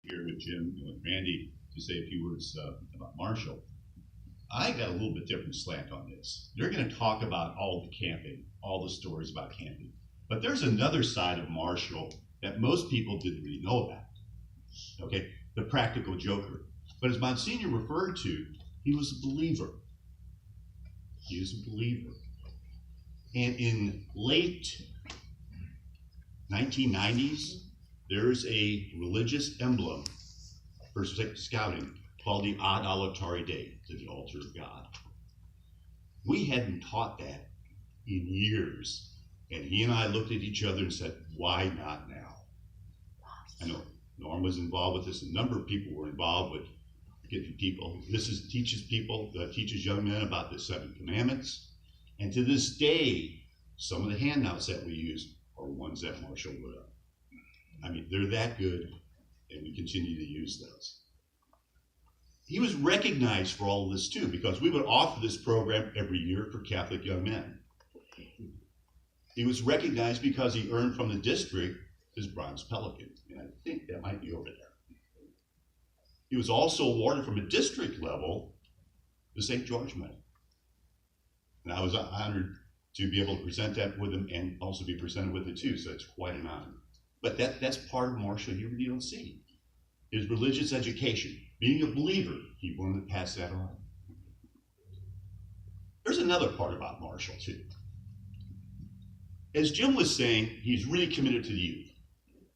here with Jim and with Randy to say a few words about Marshall. I got a little bit different slant on this. They're going to talk about all the camping, all the stories about camping. But there's another side of Marshall that most people didn't really know about. Okay, the practical joker. But as Monsignor referred to, he was a believer. He was a believer. And in late 1990s, there's a religious emblem for scouting called the Ad Altare Dei, to the altar of God. We hadn't taught that in years. And he and I looked at each other and said, why not now? I know Norm was involved with this. A number of people were involved with getting people. Teaches young men about the 7 commandments. And to this day, some of the handouts that we use are ones that Marshall wrote up. I mean, they're that good, and we continue to use those. He was recognized for all of this too, because we would offer this program every year for Catholic young men. He was recognized because he earned from the district his Bronze Pelican, and I think that might be over there. He was also awarded from a district level the St. George Medal. And I was honored to be able to present that with him and also be presented with it too, so it's quite an honor. But that's part of Marshall you really don't see. His religious education, being a believer, he wanted to pass that on. There's another part about Marshall too. As Jim was saying, he's really committed to the youth.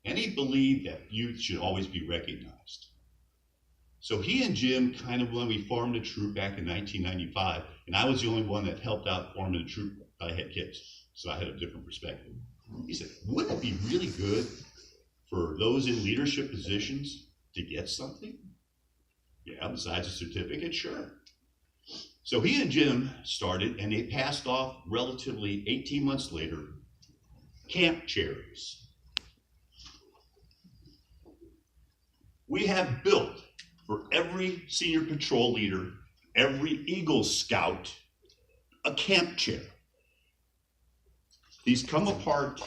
And he believed that youth should always be recognized. So he and Jim when we formed a troop back in 1995, and I was the only one that helped out forming the troop. I had kids, so I had a different perspective. He said, wouldn't it be really good for those in leadership positions to get something? Yeah, besides a certificate, sure. So he and Jim started, and they passed off relatively 18 months later, camp chairs. We have built for every senior patrol leader, every Eagle Scout, a camp chair. These come apart.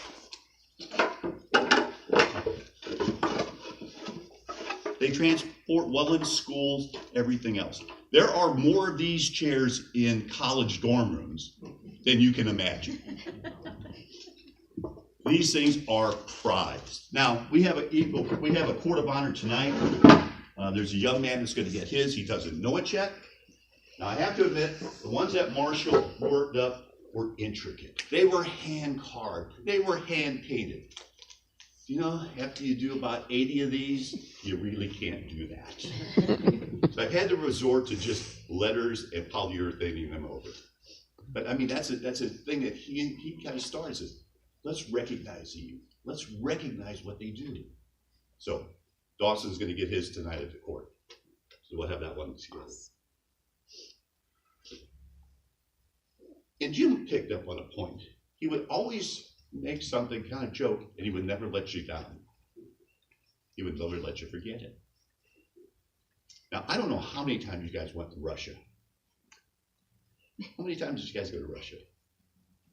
They transport well in schools, everything else. There are more of these chairs in college dorm rooms than you can imagine. These things are prized. Now, we have a court of honor tonight. There's a young man that's going to get his. He doesn't know it yet. Now, I have to admit, the ones that Marshall worked up were intricate. They were hand carved. They were hand painted. You know, after you do about 80 of these, you really can't do that. So I had to resort to just letters and polyurethaning them over. But I mean, that's a thing that he kind of started. Says, let's recognize the youth. Let's recognize what they do. So Dawson's going to get his tonight at the court. So we'll have that one together. And Jim picked up on a point. He would always make something kind of joke, and he would never let you down. He would never let you forget it. Now, I don't know how many times you guys went to Russia. How many times did you guys go to Russia?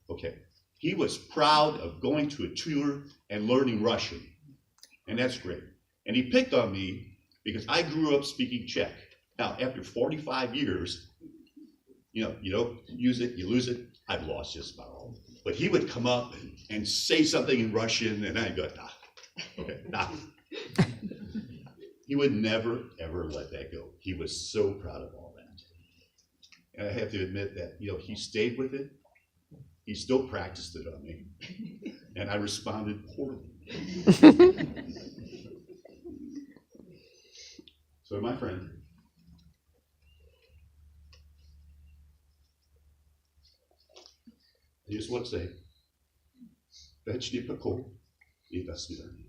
Okay. He was proud of going to a tour and learning Russian. And that's great. And he picked on me because I grew up speaking Czech. Now, after 45 years, you don't use it, you lose it. I've lost just about all of it. But he would come up and say something in Russian, and I'd go, nah. Okay, nah. He would never, ever let that go. He was so proud of all that. And I have to admit that, he stayed with it. He still practiced it on me. And I responded poorly. So my friend, I just want to say, Večný pokoj i do svidania.